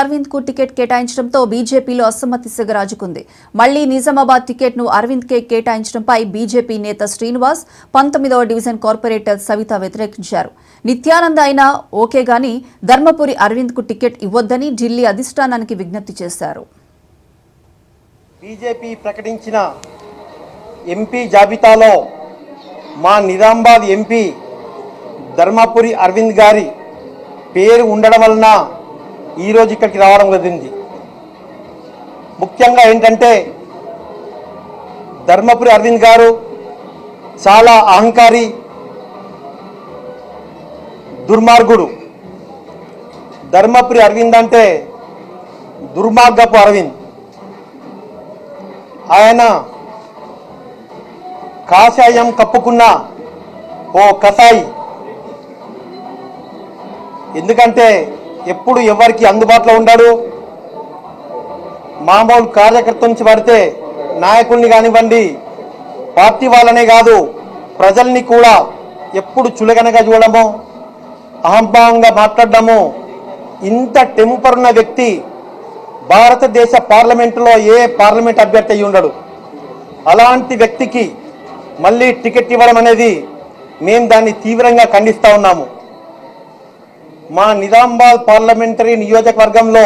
అరవింద్ కు టికెట్ కేటాయించడంతో బీజేపీలో అసమ్మతి సెగరాజుకుంది. మళ్లీ నిజామాబాద్ టికెట్ ను అరవింద్ కే కేటాయించడంపై బీజేపీ నేత శ్రీనివాస్ 19వ డివిజన్ కార్పొరేటర్ సవిత వ్యతిరేకించారు. నిత్యానంద అయినా ఓకే గాని ధర్మపురి అరవింద్ కు టికెట్ ఇవ్వొద్దని ఢిల్లీ అధిష్టానానికి విజ్ఞప్తి చేశారు. బీజేపీ ప్రకటించిన ఎంపీ జాబితాలో మా నిజామాబాద్ ఎంపీ ధర్మపురి అరవింద్ గారి పేరు ఉండడం వలన ఈరోజు ఇక్కడికి రావడం జరిగింది. ముఖ్యంగా ఏంటంటే ధర్మపురి అరవింద్ గారు చాలా అహంకారి, దుర్మార్గుడు. ధర్మపురి అరవింద్ అంటే దుర్మార్గపు అరవింద్. ఆయన కాషాయం కప్పుకున్న ఓ కసాయి. ఎందుకంటే ఎప్పుడు ఎవరికి అందుబాటులో ఉండడు. మామూలు కార్యకర్త నుంచి పడితే నాయకుల్ని కానివ్వండి, పార్టీ వాళ్ళనే కాదు ప్రజల్ని కూడా ఎప్పుడు చులకనగా చూడడము, అహంభావంగా మాట్లాడడము. ఇంత టెంపర్ ఉన్న వ్యక్తి భారతదేశ పార్లమెంటులో ఏ పార్లమెంట్ అభ్యర్థి అయి ఉండడు. అలాంటి వ్యక్తికి మళ్ళీ టికెట్ ఇవ్వడం అనేది మేము దాన్ని తీవ్రంగా ఖండిస్తూ ఉన్నాము. మా నిజామాబాద్ పార్లమెంటరీ నియోజకవర్గంలో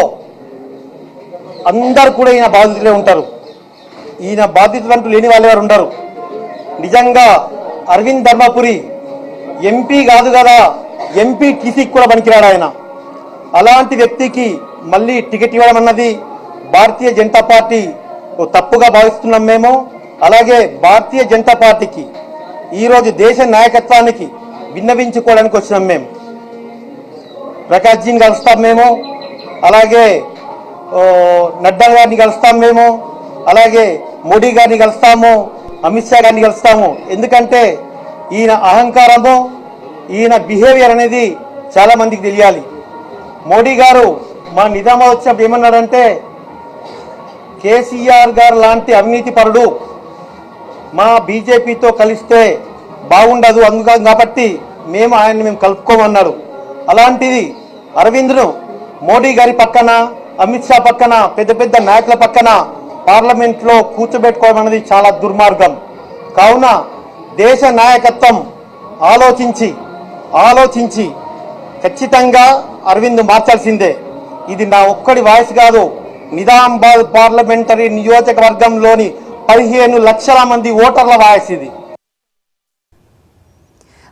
అందరు కూడా ఈయన బాధితులే ఉంటారు. ఈయన బాధితులు అంటూ లేని వాళ్ళు ఎవరు ఉండరు. నిజంగా అరవింద్ ధర్మపురి ఎంపీ కాదు కదా, ఎంపీ టీసీకి కూడా పనికిరాడు ఆయన. అలాంటి వ్యక్తికి మళ్ళీ టికెట్ ఇవ్వడం అన్నది భారతీయ జనతా పార్టీ తప్పుగా భావిస్తున్నాం మేము. అలాగే భారతీయ జనతా పార్టీకి ఈరోజు దేశ నాయకత్వానికి విన్నవించుకోవడానికి వచ్చినాం మేము. ప్రకాష్ జీని కలుస్తాం మేము, అలాగే నడ్డా గారిని కలుస్తాం మేము, అలాగే మోడీ గారిని కలుస్తాము, అమిత్ షా గారిని కలుస్తాము. ఎందుకంటే ఈయన అహంకారము, ఈయన బిహేవియర్ అనేది చాలా మందికి తెలియాలి. మోడీ గారు మా నిజామాబాద్ వచ్చినప్పుడు ఏమన్నాడంటే, కేసీఆర్ గారు లాంటి అవినీతి పరుడు మా బీజేపీతో కలిస్తే బాగుండదు, అందుకని కాబట్టి ఆయన్ని మేము కలుపుకోమన్నారు. అలాంటిది అరవింద్ను మోడీ గారి పక్కన, అమిత్ షా పక్కన, పెద్ద పెద్ద నాయకుల పక్కన పార్లమెంట్లో కూర్చోబెట్టుకోవడం అనేది చాలా దుర్మార్గం. కావున దేశ నాయకత్వం ఆలోచించి ఖచ్చితంగా అరవింద్ మార్చాల్సిందే. ఇది నా ఒక్కడి వాయిస్ కాదు, నిజామాబాద్ పార్లమెంటరీ నియోజకవర్గంలోని 15 లక్షల మంది ఓటర్ల వాయిస్ ఇది.